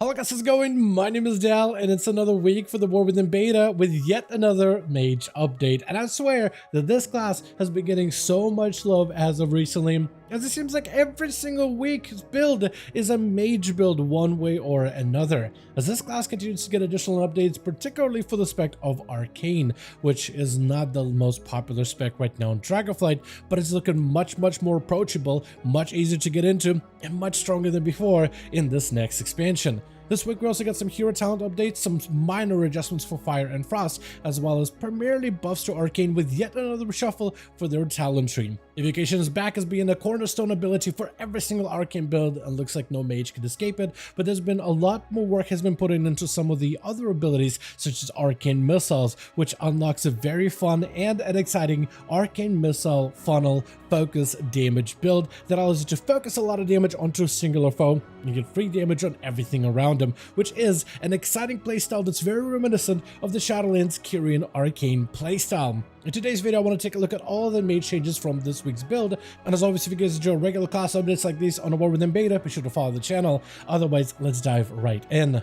Hello guys, how's it going? My name is Dal, and it's another week for the War Within beta with yet another mage update. And I swear that this class has been getting so much love as of recently, as it seems like every single week's build is a mage build one way or another. As this class continues to get additional updates, particularly for the spec of Arcane, which is not the most popular spec right now in Dragonflight, but it's looking much more approachable, much easier to get into, and much stronger than before in this next expansion. This week we also got some hero talent updates, some minor adjustments for Fire and Frost, as well as primarily buffs to Arcane with yet another reshuffle for their talent tree. Evocation is back as being a cornerstone ability for every single Arcane build, and looks like no mage could escape it, but there's been a lot more work has been put into some of the other abilities, such as Arcane Missiles, which unlocks a very fun and an exciting Arcane Missile funnel focus damage build that allows you to focus a lot of damage onto a singular foe and get free damage on everything around them, which is an exciting playstyle that's very reminiscent of the Shadowlands Kyrian Arcane playstyle. In today's video, I want to take a look at all of the mage changes from this week's build, and as always, if you guys enjoy regular class updates like these on the War Within beta, be sure to follow the channel. Otherwise, let's dive right in.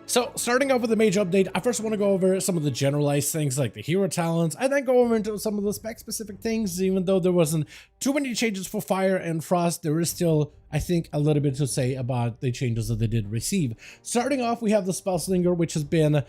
So, starting off with the mage update, I first want to go over some of the generalized things like the hero talents, and then go over into some of the spec-specific things. Even though there wasn't too many changes for Fire and Frost, there is still, I think, a little bit to say about the changes that they did receive. Starting off, we have the Spellslinger, which has been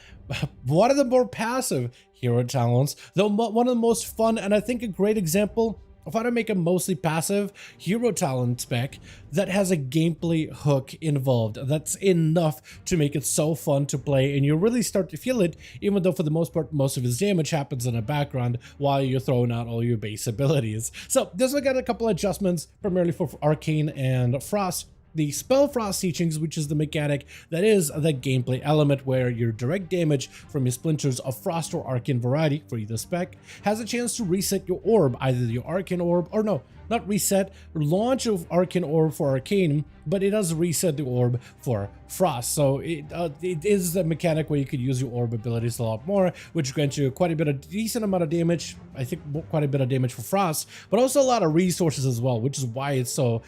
one of the more passive hero talents, though one of the most fun, and I think a great example of how to make a mostly passive hero talent spec that has a gameplay hook involved that's enough to make it so fun to play, and you really start to feel it, even though for the most part most of his damage happens in the background while you're throwing out all your base abilities. So this will get a couple adjustments primarily for Arcane and Frost. The Spell Frost Teachings, which is the mechanic that is the gameplay element where your direct damage from your splinters of Frost or Arcane variety for either spec has a chance to reset your orb, either your Arcane orb, or no, not reset, launch of Arcane orb for Arcane, but it does reset the orb for Frost. So it is a mechanic where you could use your orb abilities a lot more, which grants you quite a bit of decent amount of damage, I think quite a bit of damage for Frost, but also a lot of resources as well, which is why it's so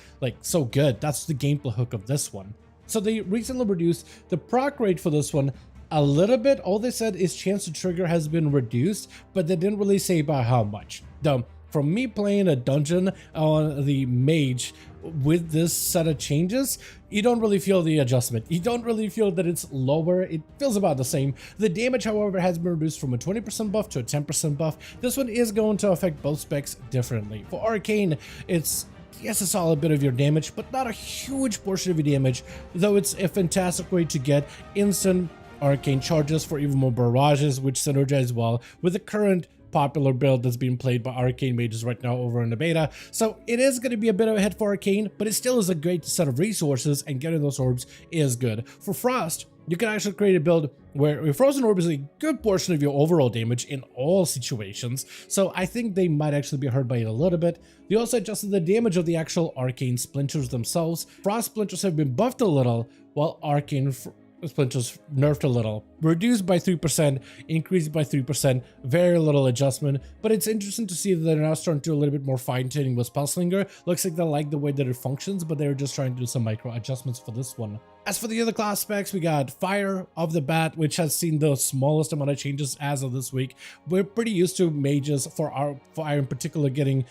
good. That's the gameplay hook of this one. So they recently reduced the proc rate for this one a little bit. All they said is chance to trigger has been reduced, but they didn't really say by how much. Though from me playing a dungeon on the mage with this set of changes, you don't really feel the adjustment. You don't really feel that it's lower. It feels about the same. The damage, however, has been reduced from a 20% buff to a 10% buff. This one is going to affect both specs differently. For Arcane, it's yes, a solid bit of your damage, but not a huge portion of your damage, though it's a fantastic way to get instant Arcane charges for even more barrages, which synergize well with the current popular build that's being played by Arcane mages right now over in the beta. So it is going to be a bit of a hit for Arcane, but it still is a great set of resources, and getting those orbs is good. For Frost, you can actually create a build where your Frozen Orb is a good portion of your overall damage in all situations, so I think they might actually be hurt by it a little bit. They also adjusted the damage of the actual Arcane Splinters themselves. Frost Splinters have been buffed a little, while Arcane Splinters nerfed a little. Reduced by 3%, increased by 3%, very little adjustment, but it's interesting to see that they're now starting to do a little bit more fine-tuning with Spellslinger. Looks like they like the way that it functions, but they're just trying to do some micro adjustments for this one. As for the other class specs, we got Fire off the bat, which has seen the smallest amount of changes as of this week. We're pretty used to mages for our Fire in particular getting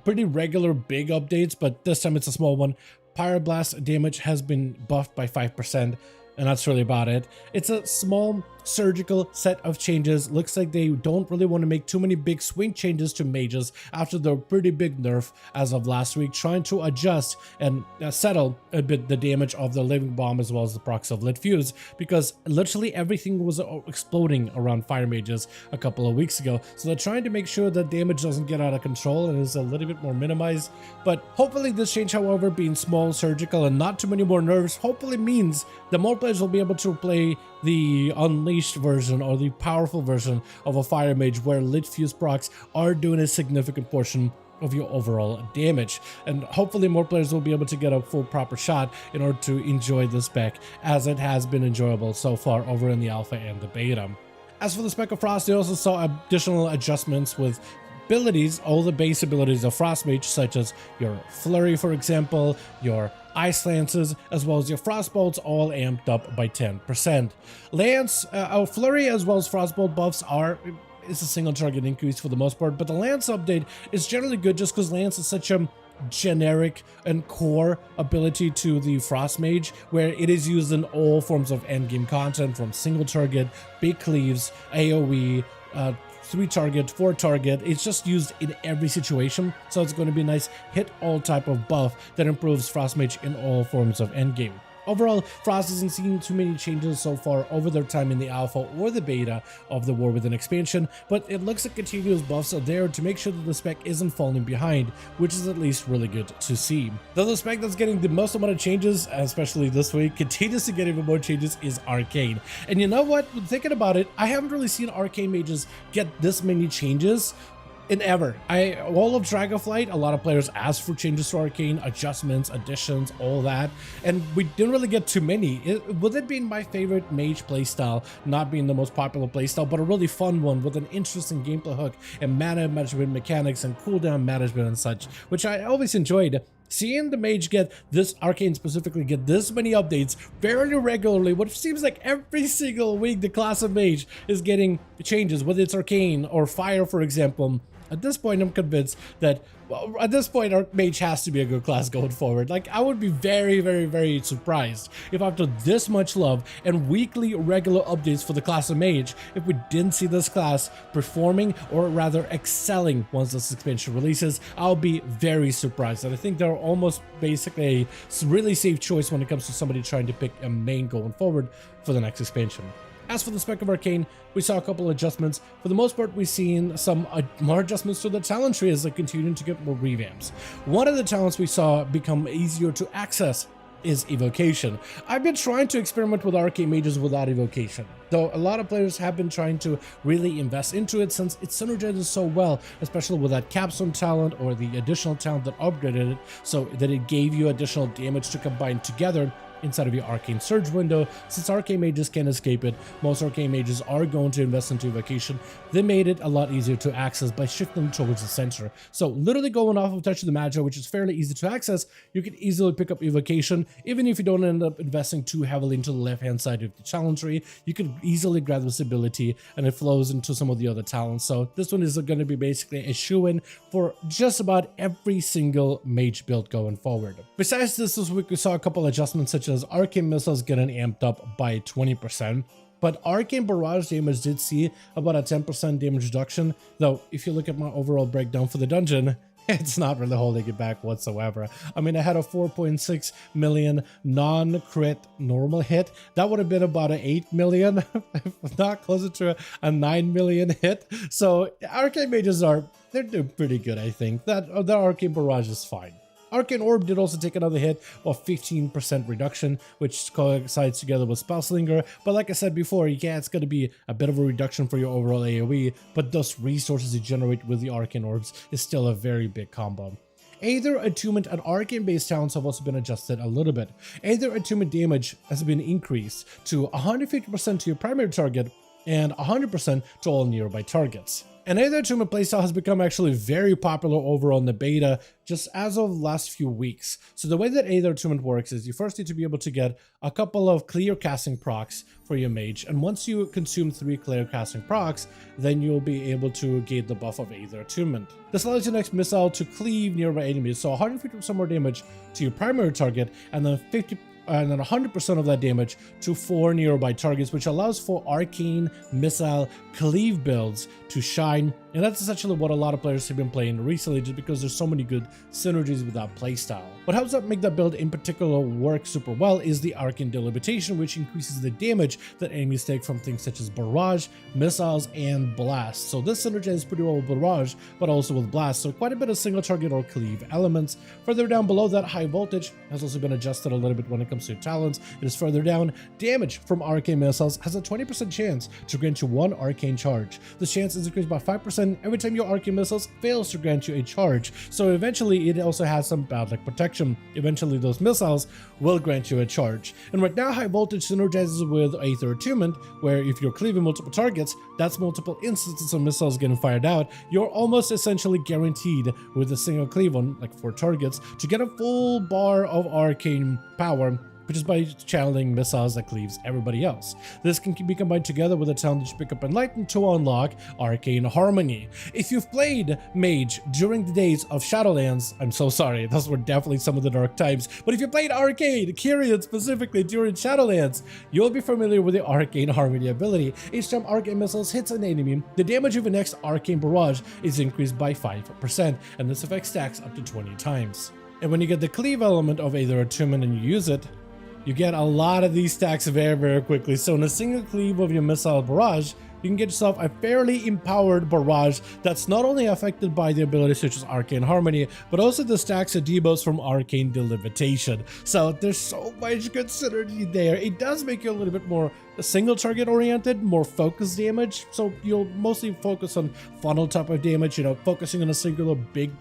pretty regular big updates, but this time it's a small one. Pyroblast damage has been buffed by 5%. And that's really about it. It's a small surgical set of changes. Looks like they don't really want to make too many big swing changes to mages after the pretty big nerf as of last week, trying to adjust and settle a bit the damage of the Living Bomb as well as the procs of Lit Fuse, because literally everything was exploding around fire mages a couple of weeks ago. So they're trying to make sure that damage doesn't get out of control and is a little bit more minimized. But hopefully this change, however, being small, surgical, and not too many more nerfs, hopefully means that more players will be able to play the unleashed version or the powerful version of a fire mage where Lit Fuse procs are doing a significant portion of your overall damage, and hopefully more players will be able to get a full proper shot in order to enjoy this spec, as it has been enjoyable so far over in the alpha and the beta. As for the spec of Frost, they also saw additional adjustments with abilities, all the base abilities of Frost Mage, such as your Flurry, for example, your Ice Lances, as well as your Frostbolts, all amped up by 10%. Flurry as well as Frostbolt buffs is a single target increase for the most part, but the Lance update is generally good just because Lance is such a generic and core ability to the Frost Mage, where it is used in all forms of endgame content, from single target, big cleaves, AoE, 3 target, 4 target. It's just used in every situation, so it's going to be a nice hit all type of buff that improves Frost Mage in all forms of endgame. Overall, Frost hasn't seen too many changes so far over their time in the alpha or the beta of the War Within expansion, but it looks like continuous buffs are there to make sure that the spec isn't falling behind, which is at least really good to see. Though the spec that's getting the most amount of changes, especially this week, continues to get even more changes, is Arcane. And you know what? Thinking about it, I haven't really seen Arcane mages get this many changes in ever. All of Dragonflight, a lot of players asked for changes to Arcane, adjustments, additions, all that, and we didn't really get too many. With it being my favorite mage playstyle, not being the most popular playstyle, but a really fun one with an interesting gameplay hook and mana management mechanics and cooldown management and such, which I always enjoyed. Seeing the mage get this, Arcane specifically, get this many updates fairly regularly, what seems like every single week the class of mage is getting changes, whether it's Arcane or Fire, for example. At this point, I'm convinced that, well, at this point, our mage has to be a good class going forward. Like, I would be very, very, very surprised if after this much love and weekly regular updates for the class of mage, if we didn't see this class performing, or rather excelling once this expansion releases. I'll be very surprised. And I think they're almost basically a really safe choice when it comes to somebody trying to pick a main going forward for the next expansion. As for the spec of Arcane, we saw a couple adjustments. For the most part, we've seen some more adjustments to the talent tree as they continue to get more revamps. One of the talents we saw become easier to access is Evocation. I've been trying to experiment with Arcane mages without Evocation, though a lot of players have been trying to really invest into it since it synergizes so well, especially with that capstone talent or the additional talent that upgraded it so that it gave you additional damage to combine together inside of your Arcane Surge window. Since Arcane mages can't escape it, most Arcane mages are going to invest into Evocation. They made it a lot easier to access by shifting towards the center. So literally going off of Touch of the Magi, which is fairly easy to access, you can easily pick up Evocation. Even if you don't end up investing too heavily into the left-hand side of the talent tree, you can easily grab this ability and it flows into some of the other talents. So this one is going to be basically a shoo-in for just about every single mage build going forward. Besides this week we saw a couple adjustments, such as Arcane missiles getting amped up by 20%, but Arcane barrage damage did see about a 10% damage reduction, though if you look at my overall breakdown for the dungeon, it's not really holding it back whatsoever. I mean, I had a 4.6 million non-crit normal hit. That would have been about an 8 million, not closer to a 9 million hit. So Arcane mages they're doing pretty good, I think. The Arcane barrage is fine. Arcane Orb did also take another hit of 15% reduction, which coincides together with Spellslinger, but like I said before, yeah, it's going to be a bit of a reduction for your overall AoE, but those resources you generate with the Arcane Orbs is still a very big combo. Aether, Attunement, and Arcane-based talents have also been adjusted a little bit. Aether Attunement damage has been increased to 150% to your primary target and 100% to all nearby targets. And Aether Attunement playstyle has become actually very popular overall in the beta just as of last few weeks. So the way that Aether Attunement works is you first need to be able to get a couple of clear casting procs for your mage, and once you consume 3 clear casting procs, then you'll be able to gain the buff of Aether Attunement. This allows your next missile to cleave nearby enemies, so 150% more damage to your primary target, and then 100% of that damage to 4 nearby targets, which allows for Arcane missile cleave builds to shine. And that's essentially what a lot of players have been playing recently, just because there's so many good synergies with that playstyle. What helps make that build in particular work super well is the Arcane Delimitation, which increases the damage that enemies take from things such as Barrage, Missiles, and Blast. So this synergizes pretty well with Barrage, but also with Blast, so quite a bit of single target or cleave elements. Further down below that, High Voltage has also been adjusted a little bit when it comes to talents. It is further down. Damage from Arcane Missiles has a 20% chance to grant you 1 Arcane charge. This chance is increased by 5% reason, every time your Arcane missiles fails to grant you a charge. So eventually it also has some bad luck protection. Eventually those missiles will grant you a charge. And right now High Voltage synergizes with Aether Attunement, where if you're cleaving multiple targets, that's multiple instances of missiles getting fired out. You're almost essentially guaranteed with a single cleave on like 4 targets to get a full bar of Arcane power, which is by channeling missiles that cleaves everybody else. This can be combined together with a talent that you pick up Enlighten to unlock Arcane Harmony. If you've played Mage during the days of Shadowlands, I'm so sorry, those were definitely some of the dark times, but if you played Arcane, Kyrian specifically during Shadowlands, you'll be familiar with the Arcane Harmony ability. Each time Arcane missiles hits an enemy, the damage of the next Arcane Barrage is increased by 5%, and this effect stacks up to 20 times. And when you get the cleave element of Aether Attunement and you use it, you get a lot of these stacks very quickly. So in a single cleave of your missile barrage, you can get yourself a fairly empowered barrage that's not only affected by the abilities such as Arcane Harmony, but also the stacks of debuffs from Arcane Delimitation. So there's so much good synergy there. It does make you a little bit more single target oriented, more focused damage. So you'll mostly focus on funnel type of damage, you know, focusing on a singular big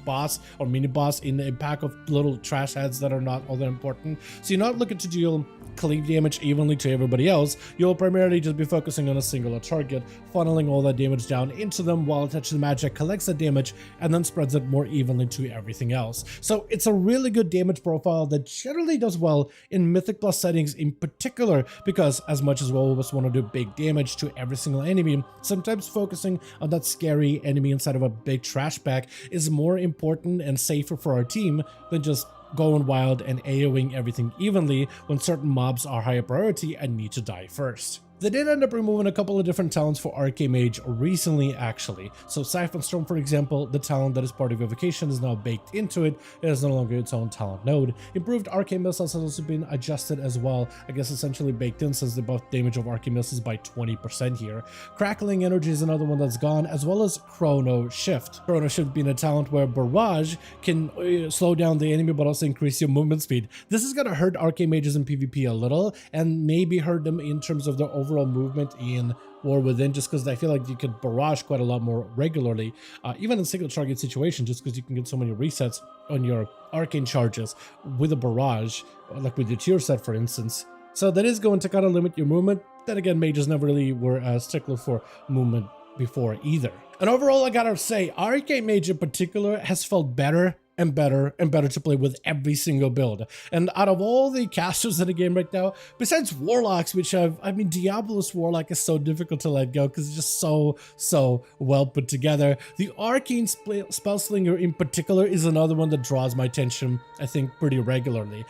boss or mini boss in a pack of little trash heads that are not all that important. So you're not looking to deal cleave damage evenly to everybody else. You'll primarily just be focusing on a singular target, funneling all that damage down into them while Touch of the Magic collects the damage and then spreads it more evenly to everything else. So it's a really good damage profile that generally does well in Mythic Plus settings in particular, because as much as we always want to do big damage to every single enemy, sometimes focusing on that scary enemy inside of a big trash bag is more important and safer for our team than just going wild and AoEing everything evenly when certain mobs are higher priority and need to die first. They did end up removing a couple of different talents for Arcane Mage recently, actually. So Siphon Storm, for example, the talent that is part of Evocation is now baked into it. It is no longer its own talent node. Improved Arcane Missiles has also been adjusted as well. I guess essentially baked in, since they buff damage of Arcane Missiles by 20% here. Crackling Energy is another one that's gone, as well as Chrono Shift. Chrono Shift being a talent where Barrage can slow down the enemy but also increase your movement speed. This is going to hurt Arcane Mages in PvP a little, and maybe hurt them in terms of their overall movement in War Within, just because I feel like you could barrage quite a lot more regularly, even in single target situation, just because you can get so many resets on your arcane charges with a barrage, like with your tier set, for instance. So that is going to kind of limit your movement. Then again, mages never really were a stickler for movement before either. And overall, I gotta say, Arcane Mage in particular has felt better and better and better to play with every single build. And out of all the casters in the game right now, besides Warlocks, which I mean, Diabolus Warlock is so difficult to let go because it's just so well put together. The Arcane Spellslinger in particular is another one that draws my attention, I think, pretty regularly.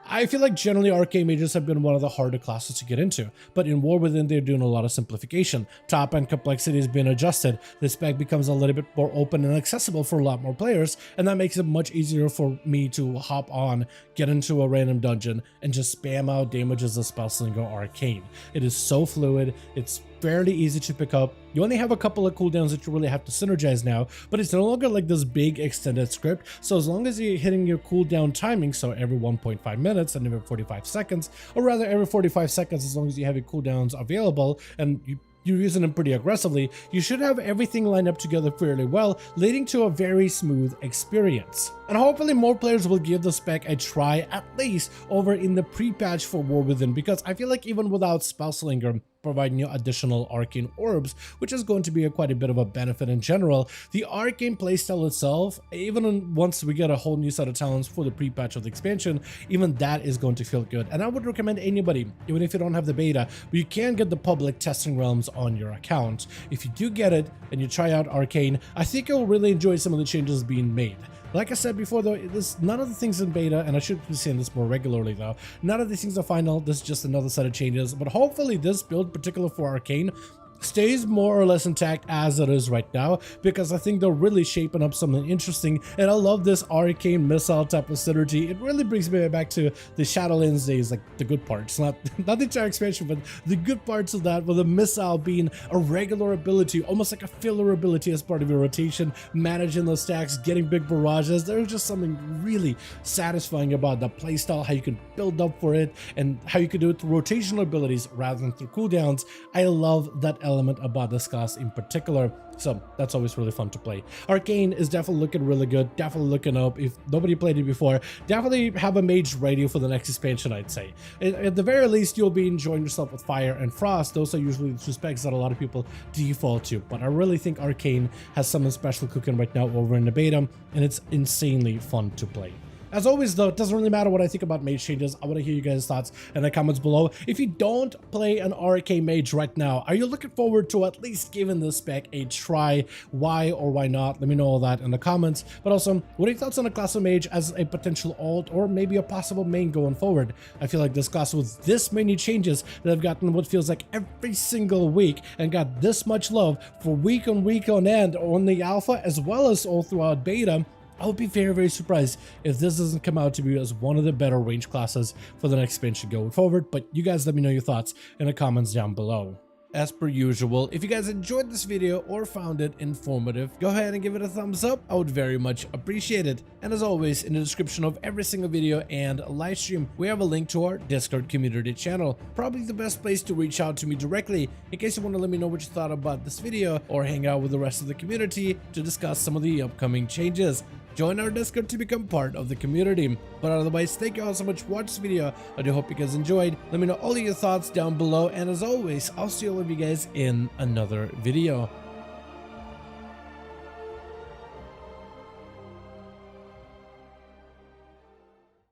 I feel like generally Arcane Mages have been one of the harder classes to get into, but in War Within they're doing a lot of simplification. Top end complexity has been adjusted. The spec becomes a little bit more open and accessible for a lot more players, and that makes it much easier for me to hop on, get into a random dungeon, and just spam out damage as a Spellslinger Arcane. It is so fluid, it's fairly easy to pick up. You only have a couple of cooldowns that you really have to synergize now, but it's no longer like this big extended script. So as long as you're hitting your cooldown timing, so every 1.5 minutes and every 45 seconds, or rather every 45 seconds, as long as you have your cooldowns available and you're using them pretty aggressively, you should have everything lined up together fairly well, leading to a very smooth experience. And hopefully more players will give the spec a try, at least over in the pre-patch for War Within, because I feel like even without Spellslinger providing you additional arcane orbs, which is going to be quite a bit of a benefit in general, the arcane playstyle itself, even once we get a whole new set of talents for the pre-patch of the expansion, even that is going to feel good. And I would recommend anybody, even if you don't have the beta, but you can get the public testing realms on your account. If you do get it and you try out Arcane, I think you'll really enjoy some of the changes being made. Like I said before though, none of the things in beta, and I should be saying this more regularly though, none of these things are final. This is just another set of changes, but hopefully this build, particular for Arcane, stays more or less intact as it is right now, because I think they're really shaping up something interesting. And I love this arcane missile type of synergy. It really brings me back to the Shadowlands days, like the good parts, not the entire expansion, but the good parts of that, with the missile being a regular ability, almost like a filler ability as part of your rotation, managing those stacks, getting big barrages. There's just something really satisfying about the playstyle, how you can build up for it, and how you can do it through rotational abilities rather than through cooldowns. I love that element element about this class in particular. So that's always really fun to play. Arcane is definitely looking really good, definitely looking up. If nobody played it before, definitely have a mage ready for the next expansion, I'd say. At the very least, you'll be enjoying yourself with Fire and Frost. Those are usually the two specs that a lot of people default to, but I really think Arcane has something special cooking right now over in the beta, and it's insanely fun to play. As always though, it doesn't really matter what I think about mage changes. I want to hear you guys' thoughts in the comments below. If you don't play an Arcane mage right now, are you looking forward to at least giving this spec a try? Why or why not? Let me know all that in the comments. But also, what are your thoughts on a class of mage as a potential alt or maybe a possible main going forward? I feel like this class with this many changes that have gotten what feels like every single week and got this much love for week on end on the alpha as well as all throughout beta, I would be very surprised if this doesn't come out to be as one of the better range classes for the next expansion going forward. But you guys let me know your thoughts in the comments down below. As per usual, if you guys enjoyed this video or found it informative, go ahead and give it a thumbs up. I would very much appreciate it. And as always, in the description of every single video and live stream, we have a link to our Discord community channel. Probably the best place to reach out to me directly in case you want to let me know what you thought about this video or hang out with the rest of the community to discuss some of the upcoming changes. Join our Discord to become part of the community. But otherwise, thank you all so much for watching this video. I do hope you guys enjoyed. Let me know all of your thoughts down below. And as always, I'll see all of you guys in another video.